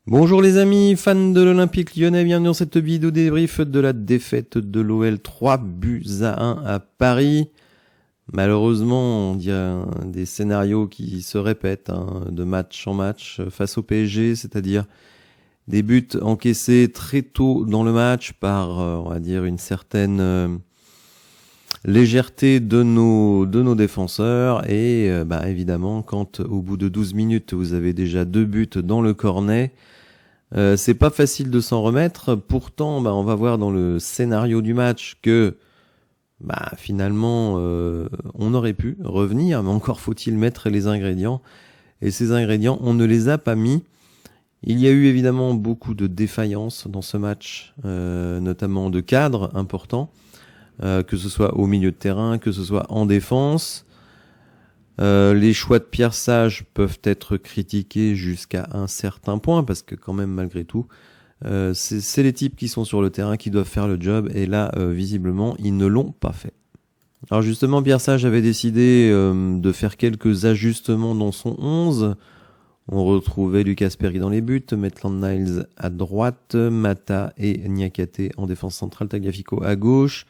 Bonjour les amis, fans de l'Olympique Lyonnais, bienvenue dans cette vidéo débrief de la défaite de l'OL 3-1 à Paris. Malheureusement, on dirait des scénarios qui se répètent de match en match face au PSG, c'est-à-dire des buts encaissés très tôt dans le match par, on va dire, une certaine légèreté de nos défenseurs et évidemment, quand au bout de 12 minutes, vous avez déjà 2 buts dans le cornet, c'est pas facile de s'en remettre. Pourtant, on va voir dans le scénario du match que finalement on aurait pu revenir, mais encore faut-il mettre les ingrédients. Et ces ingrédients, on ne les a pas mis. Il y a eu évidemment beaucoup de défaillances dans ce match, notamment de cadres importants, que ce soit au milieu de terrain, que ce soit en défense. Les choix de Pierre Sage peuvent être critiqués jusqu'à un certain point, parce que quand même, malgré tout, c'est les types qui sont sur le terrain qui doivent faire le job, et là, visiblement, ils ne l'ont pas fait. Alors justement, Pierre Sage avait décidé de faire quelques ajustements dans son 11. On retrouvait Lucas Perry dans les buts, Maitland-Niles à droite, Mata et Niakate en défense centrale, Tagliafico à gauche.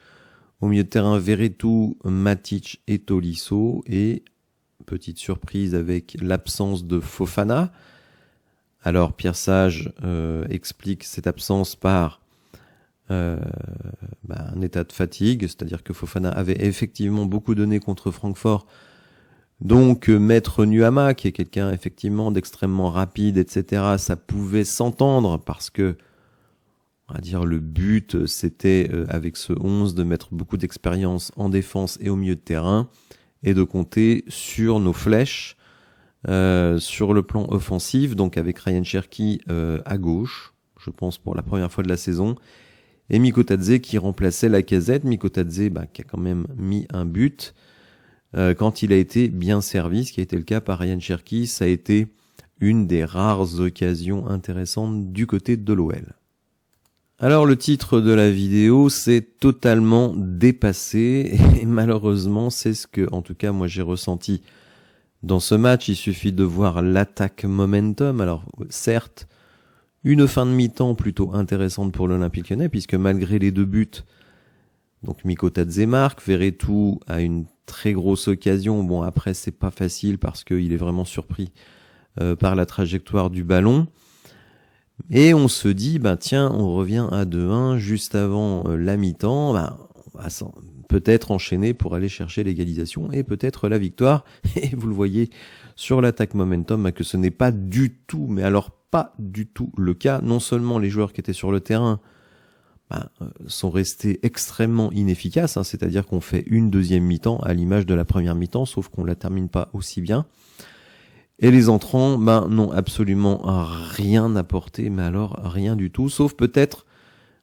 Au milieu de terrain, Veretout, Matic et Tolisso, et petite surprise avec l'absence de Fofana. Alors Pierre Sage explique cette absence par un état de fatigue, c'est-à-dire que Fofana avait effectivement beaucoup donné contre Francfort. Donc Maître Nuama, qui est quelqu'un effectivement d'extrêmement rapide, etc., ça pouvait s'entendre parce que, on va dire, le but c'était avec ce 11 de mettre beaucoup d'expérience en défense et au milieu de terrain, et de compter sur nos flèches sur le plan offensif, donc avec Ryan Cherki à gauche, je pense pour la première fois de la saison, et Mikotadze qui remplaçait Lacazette. Mikotadze qui a quand même mis un but quand il a été bien servi, ce qui a été le cas par Ryan Cherki. Ça a été une des rares occasions intéressantes du côté de l'OL. Alors le titre de la vidéo, c'est totalement dépassé, et malheureusement c'est ce que, en tout cas moi j'ai ressenti dans ce match. Il suffit de voir l'attaque momentum. Alors certes, une fin de mi-temps plutôt intéressante pour l'Olympique Lyonnais, puisque malgré les 2 buts, donc Mikotadze marque, Veretout a une très grosse occasion. Bon, après c'est pas facile parce qu'il est vraiment surpris par la trajectoire du ballon. Et on se dit, tiens, on revient à 2-1 juste avant la mi-temps, on va peut-être enchaîner pour aller chercher l'égalisation et peut-être la victoire. Et vous le voyez sur l'attaque momentum que ce n'est pas du tout, mais alors pas du tout le cas. Non seulement les joueurs qui étaient sur le terrain sont restés extrêmement inefficaces, c'est-à-dire qu'on fait une deuxième mi-temps à l'image de la première mi-temps, sauf qu'on la termine pas aussi bien. Et les entrants, n'ont absolument rien apporté, mais alors rien du tout, sauf peut-être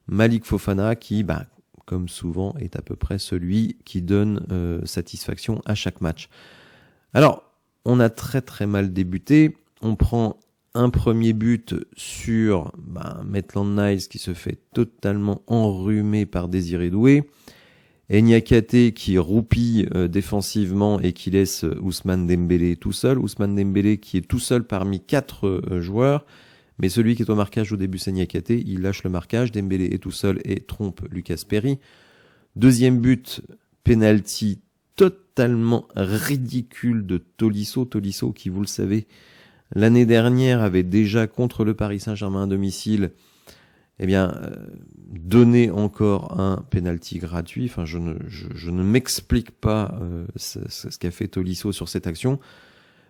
Malik Fofana qui, comme souvent, est à peu près celui qui donne satisfaction à chaque match. Alors, on a très très mal débuté, on prend un premier but sur Maitland-Niles qui se fait totalement enrhumer par Désiré Doué, et Niakate qui roupille défensivement et qui laisse Ousmane Dembélé tout seul. Ousmane Dembélé qui est tout seul parmi 4 joueurs, mais celui qui est au marquage au début c'est Niakate, il lâche le marquage, Dembélé est tout seul et trompe Lucas Perry. Deuxième but, penalty totalement ridicule de Tolisso qui, vous le savez, l'année dernière avait déjà contre le Paris Saint-Germain à domicile donner encore un penalty gratuit. Enfin, je ne m'explique pas ce qu'a fait Tolisso sur cette action,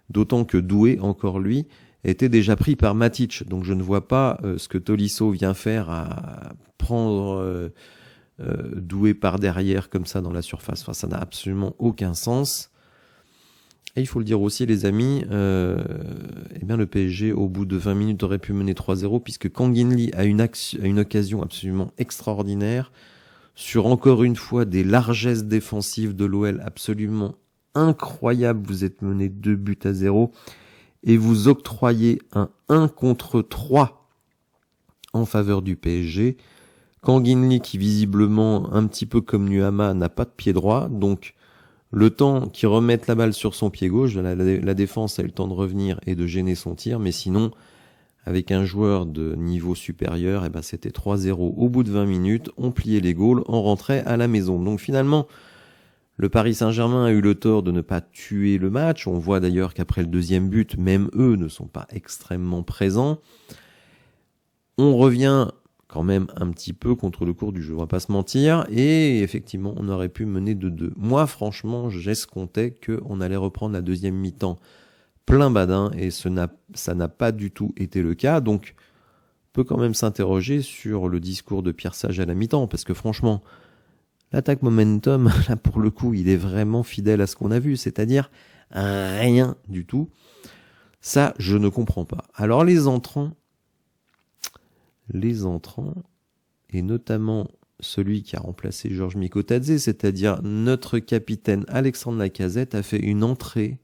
d'autant que Doué, encore lui, était déjà pris par Matic. Donc je ne vois pas ce que Tolisso vient faire à prendre Doué par derrière comme ça dans la surface. Enfin, ça n'a absolument aucun sens. Et il faut le dire aussi, les amis, le PSG, au bout de 20 minutes, aurait pu mener 3-0, puisque Kangin Lee a une occasion absolument extraordinaire, sur encore une fois des largesses défensives de l'OL absolument incroyables. Vous êtes mené 2-0, et vous octroyez un 1 contre 3 en faveur du PSG. Kangin Lee, qui visiblement, un petit peu comme Nuama, n'a pas de pied droit, donc le temps qu'il remette la balle sur son pied gauche, la défense a eu le temps de revenir et de gêner son tir, mais sinon, avec un joueur de niveau supérieur, c'était 3-0 au bout de 20 minutes, on pliait les Gaules, on rentrait à la maison. Donc finalement, le Paris Saint-Germain a eu le tort de ne pas tuer le match. On voit d'ailleurs qu'après le deuxième but, même eux ne sont pas extrêmement présents. On revient quand même un petit peu contre le cours du jeu, on va pas se mentir, et effectivement, on aurait pu mener de 2. Moi, franchement, j'escomptais qu'on allait reprendre la deuxième mi-temps plein badin, et ça n'a pas du tout été le cas. Donc, on peut quand même s'interroger sur le discours de Pierre Sage à la mi-temps, parce que franchement, l'attaque momentum, là pour le coup, il est vraiment fidèle à ce qu'on a vu, c'est-à-dire rien du tout. Ça, je ne comprends pas. Alors les entrants, et notamment celui qui a remplacé Georges Mikotadze, c'est-à-dire notre capitaine Alexandre Lacazette, a fait une entrée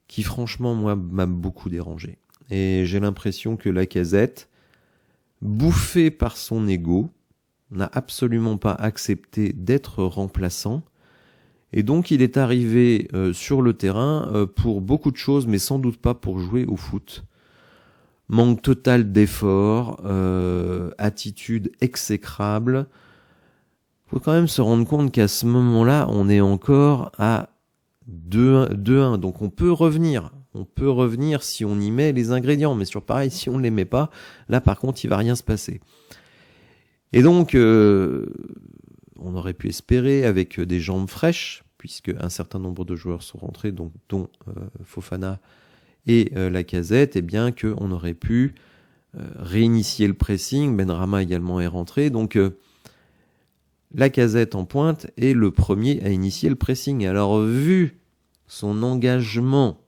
qui franchement, moi, m'a beaucoup dérangé. Et j'ai l'impression que Lacazette, bouffé par son ego, n'a absolument pas accepté d'être remplaçant. Et donc, il est arrivé sur le terrain pour beaucoup de choses, mais sans doute pas pour jouer au foot. Manque total d'effort, attitude exécrable. Faut quand même se rendre compte qu'à ce moment-là, on est encore à 2-1. Donc on peut revenir si on y met les ingrédients. Mais sur pareil, si on ne les met pas, là par contre, il va rien se passer. Et donc, on aurait pu espérer avec des jambes fraîches, puisque un certain nombre de joueurs sont rentrés, dont Fofana et Lacazette, et bien qu'on aurait pu réinitier le pressing. Benrahma également est rentré, donc Lacazette en pointe est le premier à initier le pressing. Alors vu son engagement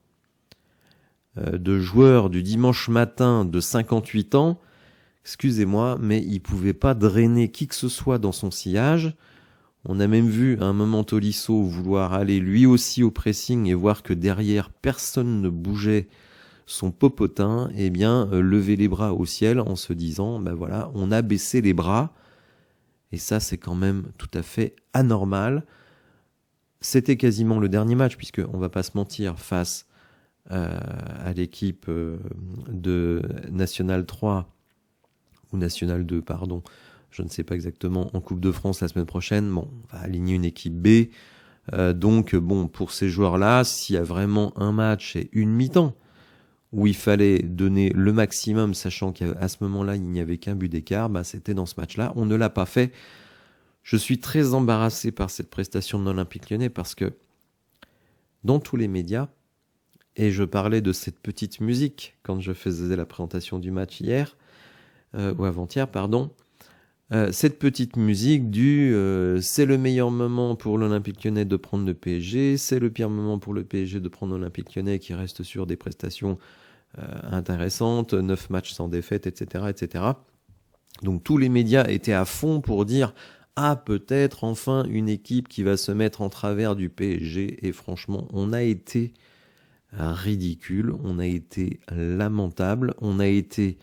de joueur du dimanche matin de 58 ans, excusez-moi, mais il pouvait pas drainer qui que ce soit dans son sillage. On a même vu un moment Tolisso vouloir aller lui aussi au pressing et voir que derrière personne ne bougeait son popotin, lever les bras au ciel en se disant, voilà, on a baissé les bras. Et ça, c'est quand même tout à fait anormal. C'était quasiment le dernier match, puisque on va pas se mentir, face à l'équipe de National 3 ou National 2, pardon, je ne sais pas exactement, en Coupe de France la semaine prochaine. Bon, on va aligner une équipe B. Donc, pour ces joueurs-là, s'il y a vraiment un match et une mi-temps où il fallait donner le maximum, sachant qu'à ce moment-là, il n'y avait qu'un but d'écart, c'était dans ce match-là. On ne l'a pas fait. Je suis très embarrassé par cette prestation de l'Olympique Lyonnais parce que dans tous les médias, et je parlais de cette petite musique quand je faisais la présentation du match hier, ou avant-hier, pardon, cette petite musique c'est le meilleur moment pour l'Olympique Lyonnais de prendre le PSG, c'est le pire moment pour le PSG de prendre l'Olympique Lyonnais qui reste sur des prestations intéressantes, 9 matchs sans défaite, etc., etc. Donc tous les médias étaient à fond pour dire peut-être enfin une équipe qui va se mettre en travers du PSG, et franchement on a été ridicule, on a été lamentable, on a été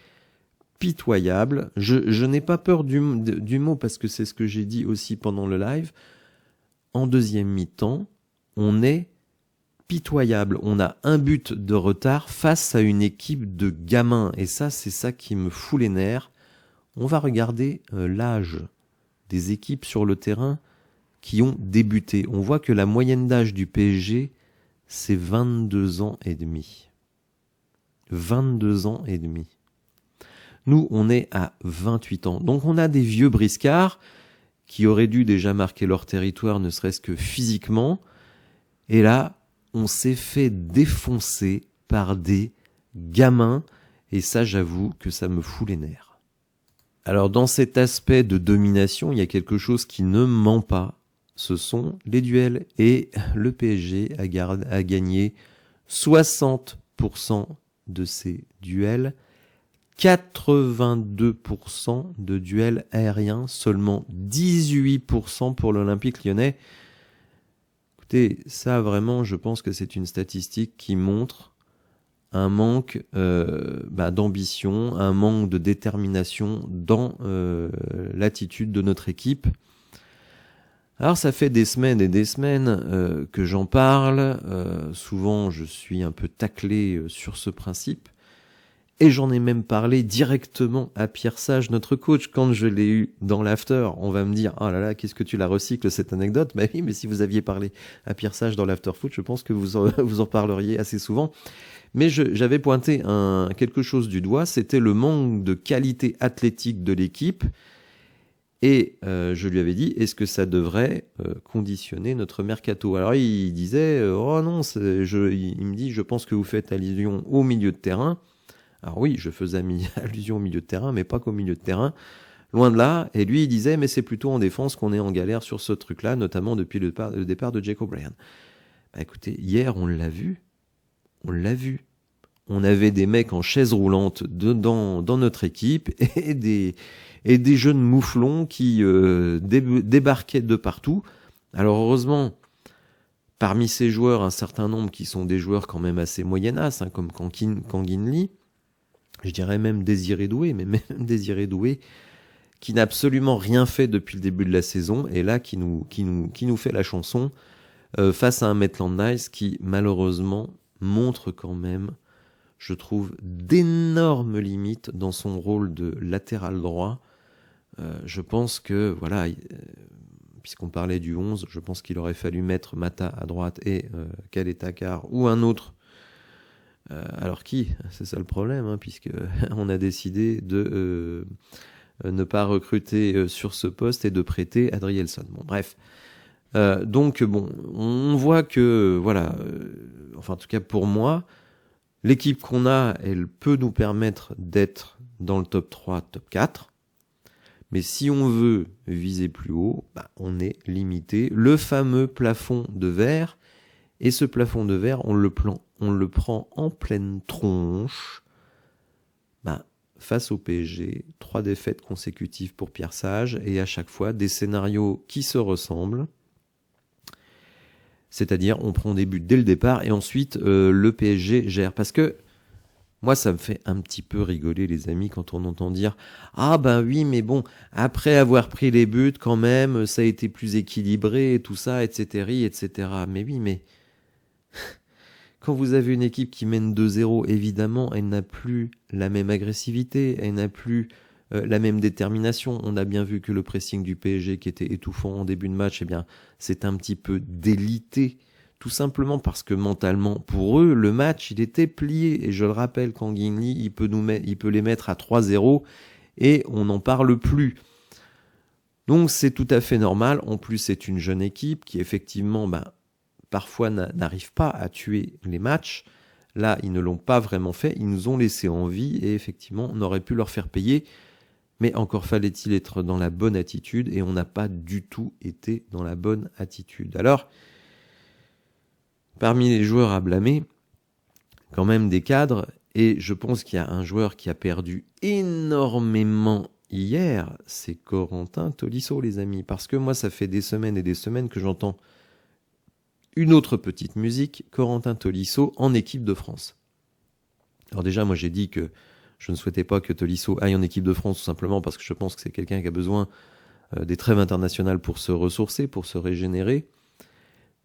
pitoyable. Je n'ai pas peur du mot parce que c'est ce que j'ai dit aussi pendant le live. En deuxième mi-temps, on est pitoyable. On a un but de retard face à une équipe de gamins. Et ça, c'est ça qui me fout les nerfs. On va regarder l'âge des équipes sur le terrain qui ont débuté. On voit que la moyenne d'âge du PSG, c'est 22 ans et demi. 22 ans et demi. Nous, on est à 28 ans. Donc on a des vieux briscards qui auraient dû déjà marquer leur territoire, ne serait-ce que physiquement. Et là, on s'est fait défoncer par des gamins. Et ça, j'avoue que ça me fout les nerfs. Alors dans cet aspect de domination, il y a quelque chose qui ne ment pas. Ce sont les duels. Et le PSG a gagné 60% de ces duels. 82% de duels aériens, seulement 18% pour l'Olympique Lyonnais. Écoutez, ça vraiment, je pense que c'est une statistique qui montre un manque d'ambition, un manque de détermination dans l'attitude de notre équipe. Alors ça fait des semaines et des semaines que j'en parle. Souvent, je suis un peu taclé sur ce principe. Et j'en ai même parlé directement à Pierre Sage, notre coach, quand je l'ai eu dans l'after. On va me dire, oh là là, qu'est-ce que tu la recycles, cette anecdote? Bah oui, mais si vous aviez parlé à Pierre Sage dans l'after foot, je pense que vous en parleriez assez souvent. Mais j'avais pointé quelque chose du doigt, c'était le manque de qualité athlétique de l'équipe. Et je lui avais dit, est-ce que ça devrait conditionner notre mercato? Alors il disait, oh non, il me dit, je pense que vous faites allusion au milieu de terrain. Alors oui, je faisais allusion au milieu de terrain, mais pas qu'au milieu de terrain. Loin de là. Et lui, il disait, mais c'est plutôt en défense qu'on est en galère sur ce truc-là, notamment depuis le départ de Jake O'Brien. Bah écoutez, hier, on l'a vu. On avait des mecs en chaise roulante dans notre équipe et des jeunes mouflons qui débarquaient de partout. Alors heureusement, parmi ces joueurs, un certain nombre qui sont des joueurs quand même assez moyennas, hein, comme Kangin Lee, je dirais même Désiré Doué, mais même Désiré Doué, qui n'a absolument rien fait depuis le début de la saison, et là qui nous fait la chanson face à un Maitland Niles qui malheureusement montre quand même, je trouve, d'énormes limites dans son rôle de latéral droit. Je pense que, voilà, puisqu'on parlait du 11, je pense qu'il aurait fallu mettre Mata à droite et Khaled Takar ou un autre. Alors qui? C'est ça le problème, hein, puisque on a décidé de ne pas recruter sur ce poste et de prêter Adrielson. Bon, bref. Donc, bon, on voit que, voilà, enfin, en tout cas pour moi, l'équipe qu'on a, elle peut nous permettre d'être dans le top 3, top 4. Mais si on veut viser plus haut, bah, on est limité. Le fameux plafond de verre, et ce plafond de verre, on le prend en pleine tronche. Bah, face au PSG, 3 défaites consécutives pour Pierre Sage, et à chaque fois des scénarios qui se ressemblent. C'est-à-dire, on prend des buts dès le départ, et ensuite, le PSG gère. Parce que, moi, ça me fait un petit peu rigoler, les amis, quand on entend dire « Ah ben oui, mais bon, après avoir pris les buts, quand même, ça a été plus équilibré, et tout ça, etc. etc. » Mais oui, mais quand vous avez une équipe qui mène 2-0, évidemment, elle n'a plus la même agressivité, elle n'a plus la même détermination. On a bien vu que le pressing du PSG, qui était étouffant en début de match, eh bien, c'est un petit peu délité. Tout simplement parce que mentalement, pour eux, le match, il était plié. Et je le rappelle, Kangin Lee, il peut les mettre à 3-0 et on n'en parle plus. Donc c'est tout à fait normal. En plus, c'est une jeune équipe qui, effectivement, parfois n'arrive pas à tuer les matchs. Là, ils ne l'ont pas vraiment fait. Ils nous ont laissé en vie et effectivement, on aurait pu leur faire payer. Mais encore fallait-il être dans la bonne attitude et on n'a pas du tout été dans la bonne attitude. Alors, parmi les joueurs à blâmer, quand même des cadres, et je pense qu'il y a un joueur qui a perdu énormément hier, c'est Corentin Tolisso, les amis. Parce que moi, ça fait des semaines et des semaines que j'entends une autre petite musique, Corentin Tolisso en équipe de France. Alors déjà, moi j'ai dit que je ne souhaitais pas que Tolisso aille en équipe de France, tout simplement parce que je pense que c'est quelqu'un qui a besoin des trêves internationales pour se ressourcer, pour se régénérer.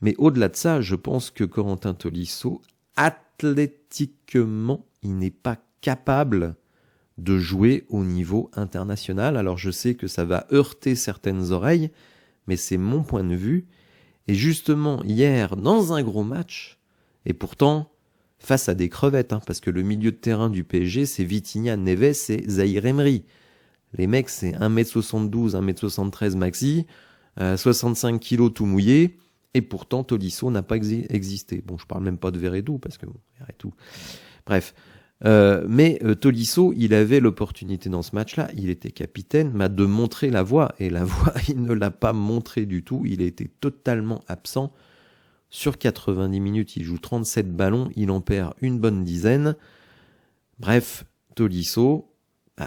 Mais au-delà de ça, je pense que Corentin Tolisso, athlétiquement, il n'est pas capable de jouer au niveau international. Alors je sais que ça va heurter certaines oreilles, mais c'est mon point de vue. Et justement, hier, dans un gros match, et pourtant, face à des crevettes, parce que le milieu de terrain du PSG, c'est Vitinha, Neves et Zahir Emery. Les mecs, c'est 1m72, 1m73 maxi, 65 kilos tout mouillé, et pourtant Tolisso n'a pas existé. Bon, je parle même pas de Veretout, parce que Veretout... Bref. Mais Tolisso, il avait l'opportunité dans ce match-là, il était capitaine, de montrer la voie. Et la voie, il ne l'a pas montré du tout, il a été totalement absent. Sur 90 minutes, il joue 37 ballons, il en perd une bonne dizaine. Bref, Tolisso,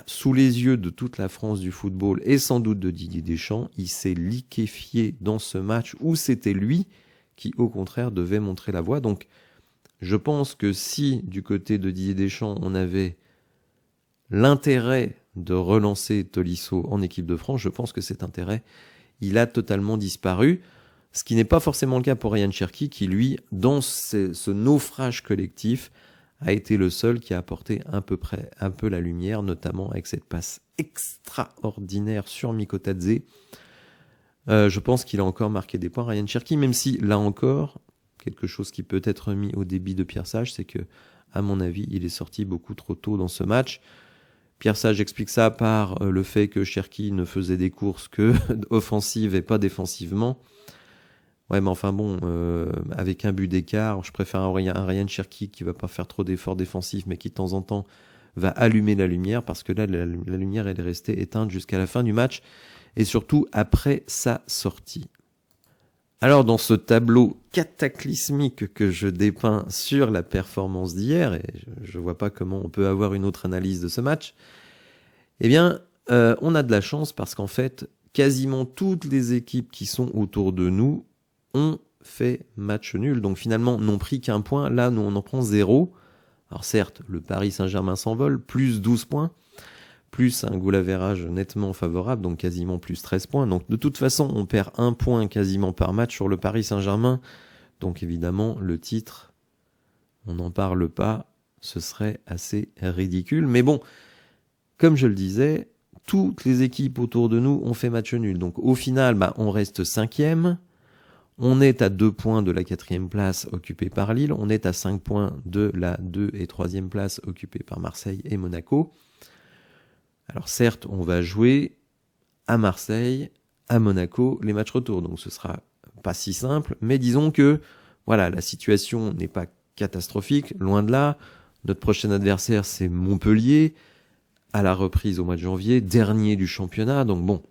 sous les yeux de toute la France du football et sans doute de Didier Deschamps, il s'est liquéfié dans ce match où c'était lui qui, au contraire, devait montrer la voie. Donc, je pense que si, du côté de Didier Deschamps, on avait l'intérêt de relancer Tolisso en équipe de France, je pense que cet intérêt, il a totalement disparu. Ce qui n'est pas forcément le cas pour Ryan Cherki, qui, lui, dans ce naufrage collectif, a été le seul qui a apporté un peu la lumière, notamment avec cette passe extraordinaire sur Mikotadze. Je pense qu'il a encore marqué des points, Ryan Cherki, même si, là encore, quelque chose qui peut être mis au débit de Pierre Sage, c'est que, à mon avis, il est sorti beaucoup trop tôt dans ce match. Pierre Sage explique ça par le fait que Cherki ne faisait des courses que offensives et pas défensivement. Ouais, mais enfin bon, avec un but d'écart, je préfère un Ryan Cherki qui va pas faire trop d'efforts défensifs, mais qui de temps en temps va allumer la lumière, parce que là, la lumière, elle est restée éteinte jusqu'à la fin du match, et surtout après sa sortie. Alors, dans ce tableau cataclysmique que je dépeins sur la performance d'hier, et je vois pas comment on peut avoir une autre analyse de ce match, eh bien, on a de la chance parce qu'en fait, quasiment toutes les équipes qui sont autour de nous ont fait match nul, donc finalement n'ont pris qu'un point. Là, nous, on en prend 0. Alors certes, le Paris Saint-Germain s'envole, plus 12 points, plus un goal average nettement favorable, donc quasiment plus 13 points. Donc de toute façon, on perd 1 point quasiment par match sur le Paris Saint-Germain. Donc évidemment, le titre, on n'en parle pas, ce serait assez ridicule. Mais bon, comme je le disais, toutes les équipes autour de nous ont fait match nul. Donc au final, on reste 5e. On est à 2 points de la 4e place occupée par Lille. On est à 5 points de la 2 et 3e place occupée par Marseille et Monaco. Alors certes, on va jouer à Marseille, à Monaco, les matchs retour. Donc ce sera pas si simple. Mais disons que voilà, la situation n'est pas catastrophique. Loin de là. Notre prochain adversaire, c'est Montpellier, à la reprise au mois de janvier, dernier du championnat. Donc bon,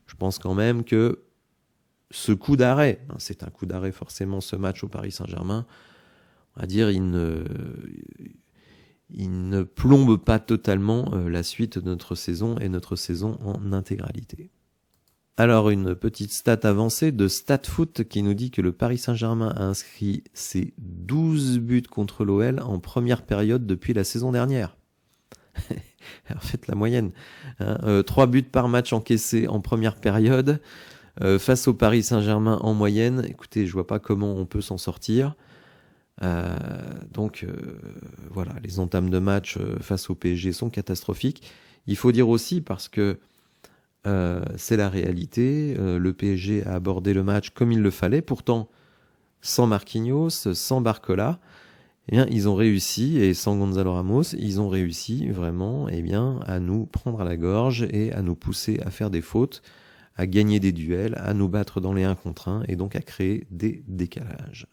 je pense quand même que ce coup d'arrêt, c'est un coup d'arrêt forcément ce match au Paris Saint-Germain, on va dire, il ne plombe pas totalement la suite de notre saison et notre saison en intégralité. Alors une petite stat avancée de StatFoot qui nous dit que le Paris Saint-Germain a inscrit ses 12 buts contre l'OL en première période depuis la saison dernière. En fait, la moyenne, 3 buts par match encaissés en première période, face au Paris Saint-Germain en moyenne. Écoutez, je vois pas comment on peut s'en sortir. Donc voilà, les entames de match face au PSG sont catastrophiques. Il faut dire aussi, parce que c'est la réalité, le PSG a abordé le match comme il le fallait, pourtant sans Marquinhos, sans Barcola. Eh bien, ils ont réussi, et sans Gonzalo Ramos, ils ont réussi vraiment à nous prendre à la gorge et à nous pousser à faire des fautes, à gagner des duels, à nous battre dans les 1 contre 1 et donc à créer des décalages.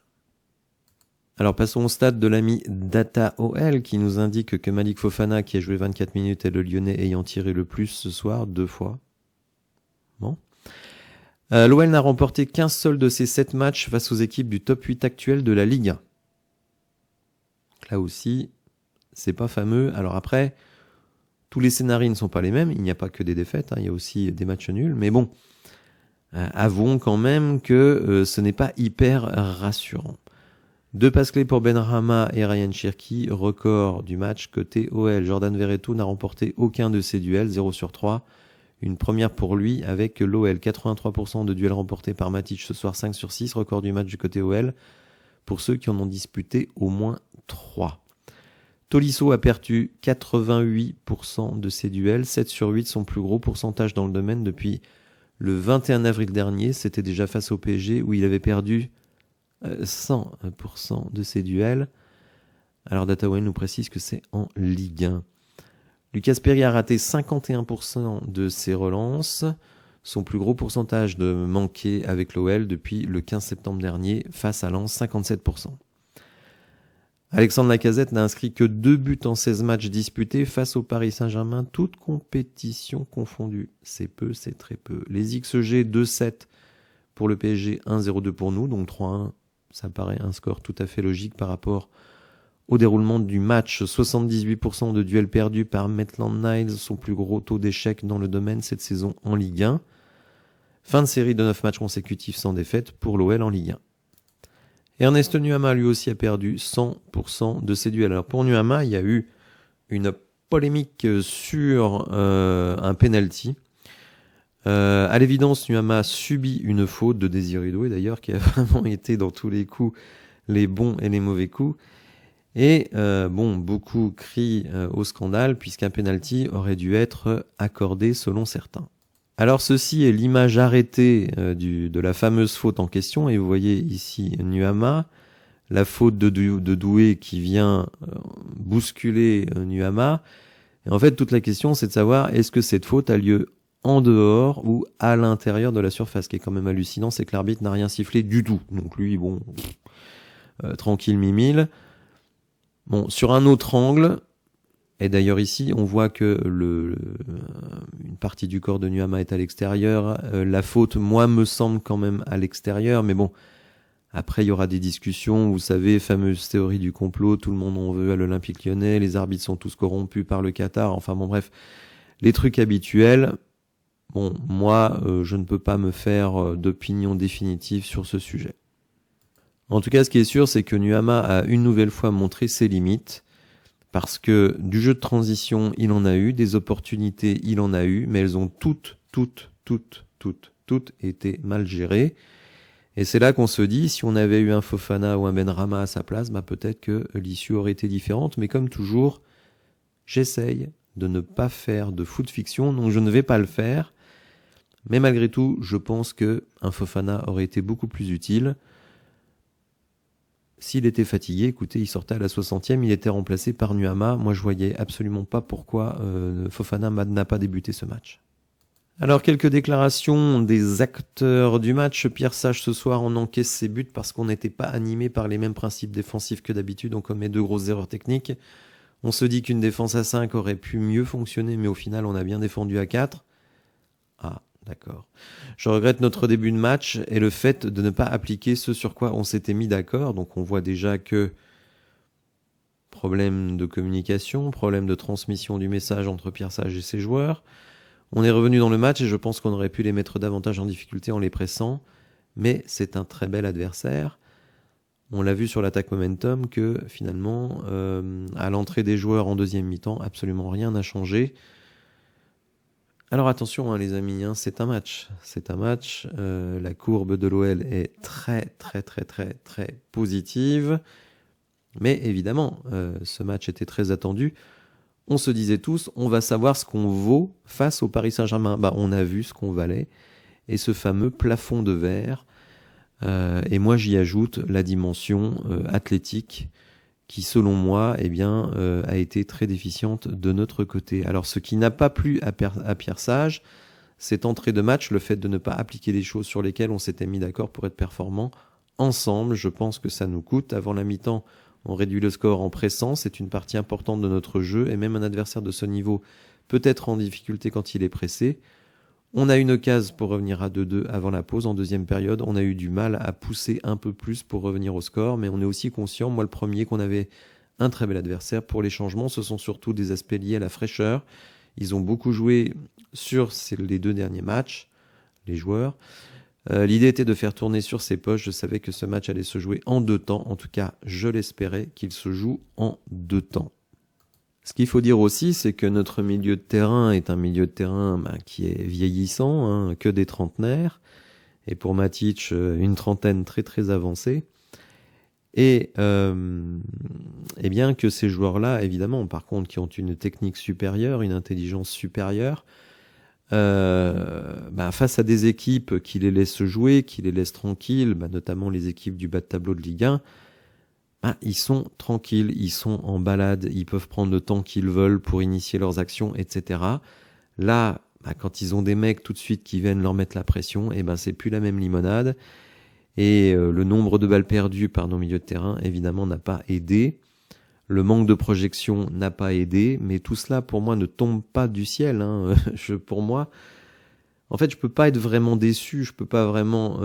Alors passons au stade de l'ami DataOL qui nous indique que Malik Fofana, qui a joué 24 minutes, est le Lyonnais ayant tiré le plus ce soir, 2 fois. Bon. L'OL n'a remporté qu'un seul de ses 7 matchs face aux équipes du top 8 actuel de la Ligue 1. Là aussi, c'est pas fameux. Alors après, tous les scénarios ne sont pas les mêmes. Il n'y a pas que des défaites, il y a aussi des matchs nuls. Mais bon, avouons quand même que ce n'est pas hyper rassurant. 2 passes clés pour Benrahma et Ryan Cherki, record du match côté OL. Jordan Verretou n'a remporté aucun de ses duels, 0 sur 3. Une première pour lui avec l'OL. 83% de duels remportés par Matic ce soir, 5 sur 6. Record du match du côté OL pour ceux qui en ont disputé au moins 3. Tolisso a perdu 88% de ses duels, 7 sur 8, son plus gros pourcentage dans le domaine depuis le 21 avril dernier. C'était déjà face au PSG où il avait perdu 100% de ses duels. Alors DataOL nous précise que c'est en Ligue 1. Lucas Perry a raté 51% de ses relances, son plus gros pourcentage de manqués avec l'OL depuis le 15 septembre dernier face à Lens, 57%. Alexandre Lacazette n'a inscrit que 2 buts en 16 matchs disputés face au Paris Saint-Germain, toutes compétitions confondues. C'est peu, c'est très peu. Les XG 2-7 pour le PSG, 1-0-2 pour nous, donc 3-1, ça paraît un score tout à fait logique par rapport au déroulement du match. 78% de duels perdus par Maitland Niles, son plus gros taux d'échec dans le domaine cette saison en Ligue 1. Fin de série de 9 matchs consécutifs sans défaite pour l'OL en Ligue 1. Ernest Nuama lui aussi a perdu 100% de ses duels. Alors pour Nuama, il y a eu une polémique sur un penalty. À l'évidence, Nuama subit une faute de Désiré Doué d'ailleurs, qui a vraiment été dans tous les coups, les bons et les mauvais coups. Et beaucoup crient au scandale puisqu'un penalty aurait dû être accordé selon certains. Alors ceci est l'image arrêtée de la fameuse faute en question, et vous voyez ici Nuama, la faute de Doué qui vient bousculer Nuama. Et en fait, toute la question, c'est de savoir est-ce que cette faute a lieu en dehors ou à l'intérieur de la surface. Ce qui est quand même hallucinant, c'est que l'arbitre n'a rien sifflé du tout. Donc lui, tranquille mimile. Bon, sur un autre angle, et d'ailleurs ici, on voit que une partie du corps de Nuama est à l'extérieur. La faute, moi, me semble quand même à l'extérieur, mais bon, après, il y aura des discussions, vous savez, fameuse théorie du complot, tout le monde en veut à l'Olympique Lyonnais, les arbitres sont tous corrompus par le Qatar, enfin bon bref, les trucs habituels. Bon, moi, je ne peux pas me faire d'opinion définitive sur ce sujet. En tout cas, ce qui est sûr, c'est que Nuama a une nouvelle fois montré ses limites, parce que du jeu de transition, il en a eu, des opportunités, il en a eu, mais elles ont toutes été mal gérées. Et c'est là qu'on se dit, si on avait eu un Fofana ou un Benrahma à sa place, peut-être que l'issue aurait été différente. Mais comme toujours, j'essaye de ne pas faire de foot fiction, donc je ne vais pas le faire. Mais malgré tout, je pense que un Fofana aurait été beaucoup plus utile. S'il était fatigué, écoutez, il sortait à la 60e, il était remplacé par Nuama. Moi, je voyais absolument pas pourquoi Fofana n'a pas débuté ce match. Alors, quelques déclarations des acteurs du match. Pierre Sage, ce soir, on encaisse ses buts parce qu'on n'était pas animé par les mêmes principes défensifs que d'habitude. On commet 2 grosses erreurs techniques. On se dit qu'une défense à 5 aurait pu mieux fonctionner, mais au final, on a bien défendu à 4. Ah, d'accord. Je regrette notre début de match et le fait de ne pas appliquer ce sur quoi on s'était mis d'accord. Donc, on voit déjà que problème de communication, problème de transmission du message entre Pierre Sage et ses joueurs. On est revenu dans le match et je pense qu'on aurait pu les mettre davantage en difficulté en les pressant, mais c'est un très bel adversaire. On l'a vu sur l'attaque momentum que finalement, à l'entrée des joueurs en deuxième mi-temps, absolument rien n'a changé. Alors attention les amis, c'est un match. C'est un match. La courbe de l'OL est très positive. Mais évidemment, ce match était très attendu. On se disait tous, on va savoir ce qu'on vaut face au Paris Saint-Germain. On a vu ce qu'on valait. Et ce fameux plafond de verre. Et moi, j'y ajoute la dimension athlétique qui, selon moi, a été très déficiente de notre côté. Alors, ce qui n'a pas plu à Pierre Sage, cette entrée de match, le fait de ne pas appliquer des choses sur lesquelles on s'était mis d'accord pour être performants ensemble. Je pense que ça nous coûte. Avant la mi-temps, on réduit le score en pressant, c'est une partie importante de notre jeu, et même un adversaire de ce niveau peut être en difficulté quand il est pressé. On a une occasion pour revenir à 2-2 avant la pause. En deuxième période, on a eu du mal à pousser un peu plus pour revenir au score, mais on est aussi conscient, moi le premier, qu'on avait un très bel adversaire. Pour les changements, ce sont surtout des aspects liés à la fraîcheur. Ils ont beaucoup joué sur les 2 derniers matchs, les joueurs. L'idée était de faire tourner sur ses poches. Je savais que ce match allait se jouer en 2 temps. En tout cas, je l'espérais qu'il se joue en 2 temps. Ce qu'il faut dire aussi, c'est que notre milieu de terrain est un milieu de terrain qui est vieillissant, que des trentenaires. Et pour Matic, une trentaine très avancée. Et bien que ces joueurs-là, évidemment, par contre, qui ont une technique supérieure, une intelligence supérieure, face à des équipes qui les laissent jouer, qui les laissent tranquilles, notamment les équipes du bas de tableau de Ligue 1, ils sont tranquilles, ils sont en balade, ils peuvent prendre le temps qu'ils veulent pour initier leurs actions, etc. Là, quand ils ont des mecs tout de suite qui viennent leur mettre la pression, c'est plus la même limonade. Et le nombre de balles perdues par nos milieux de terrain, évidemment, n'a pas aidé. Le manque de projection n'a pas aidé, mais tout cela, pour moi, ne tombe pas du ciel. Pour moi, en fait, je peux pas être vraiment déçu, je peux pas vraiment,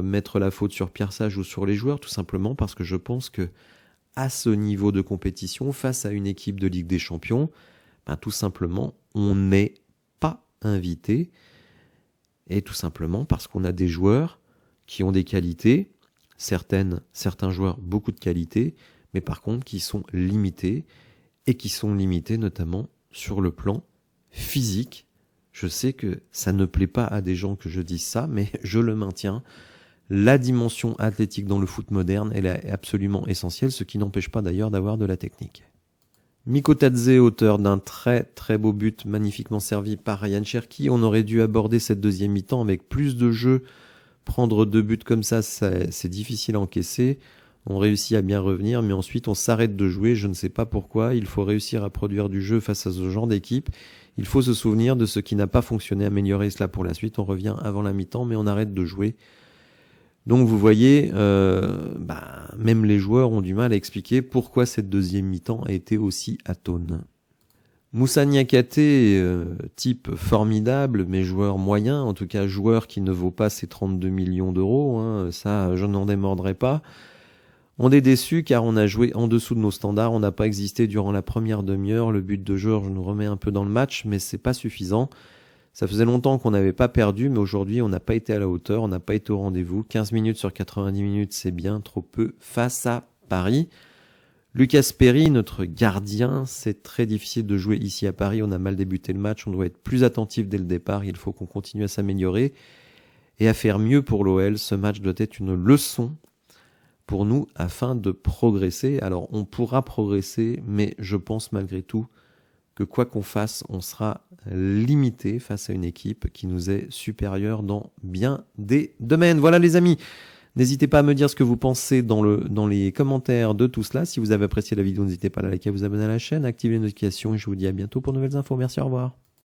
mettre la faute sur Pierre Sage ou sur les joueurs, tout simplement parce que je pense que à ce niveau de compétition, face à une équipe de Ligue des Champions, tout simplement, on n'est pas invité, et tout simplement parce qu'on a des joueurs qui ont des qualités, certains joueurs beaucoup de qualités, mais par contre qui sont limités, et qui sont limités notamment sur le plan physique. Je sais que ça ne plaît pas à des gens que je dise ça, mais je le maintiens. La dimension athlétique dans le foot moderne, elle est absolument essentielle, ce qui n'empêche pas d'ailleurs d'avoir de la technique. Mikko Tadze, auteur d'un très très beau but magnifiquement servi par Ryan Cherki. On aurait dû aborder cette deuxième mi-temps avec plus de jeu. Prendre 2 buts comme ça, c'est difficile à encaisser. On réussit à bien revenir, mais ensuite on s'arrête de jouer. Je ne sais pas pourquoi. Il faut réussir à produire du jeu face à ce genre d'équipe. Il faut se souvenir de ce qui n'a pas fonctionné, améliorer cela pour la suite. On revient avant la mi-temps, mais on arrête de jouer. Donc vous voyez, même les joueurs ont du mal à expliquer pourquoi cette deuxième mi-temps a été aussi atone. Moussa Niakhaté, type formidable, mais joueur moyen, en tout cas joueur qui ne vaut pas ses 32 millions d'euros, hein, ça je n'en démordrai pas. On est déçu car on a joué en dessous de nos standards, on n'a pas existé durant la première demi-heure, le but de Georges nous remet un peu dans le match, mais c'est pas suffisant. Ça faisait longtemps qu'on n'avait pas perdu, mais aujourd'hui on n'a pas été à la hauteur, on n'a pas été au rendez-vous. 15 minutes sur 90 minutes, c'est bien, trop peu face à Paris. Lucas Perry, notre gardien, c'est très difficile de jouer ici à Paris, on a mal débuté le match, on doit être plus attentif dès le départ, il faut qu'on continue à s'améliorer et à faire mieux pour l'OL. Ce match doit être une leçon pour nous afin de progresser. Alors on pourra progresser, mais je pense malgré tout que quoi qu'on fasse, on sera limité face à une équipe qui nous est supérieure dans bien des domaines. Voilà les amis, n'hésitez pas à me dire ce que vous pensez dans les commentaires de tout cela. Si vous avez apprécié la vidéo, n'hésitez pas à la liker, à vous abonner à la chaîne, à activer les notifications et je vous dis à bientôt pour de nouvelles infos. Merci, au revoir.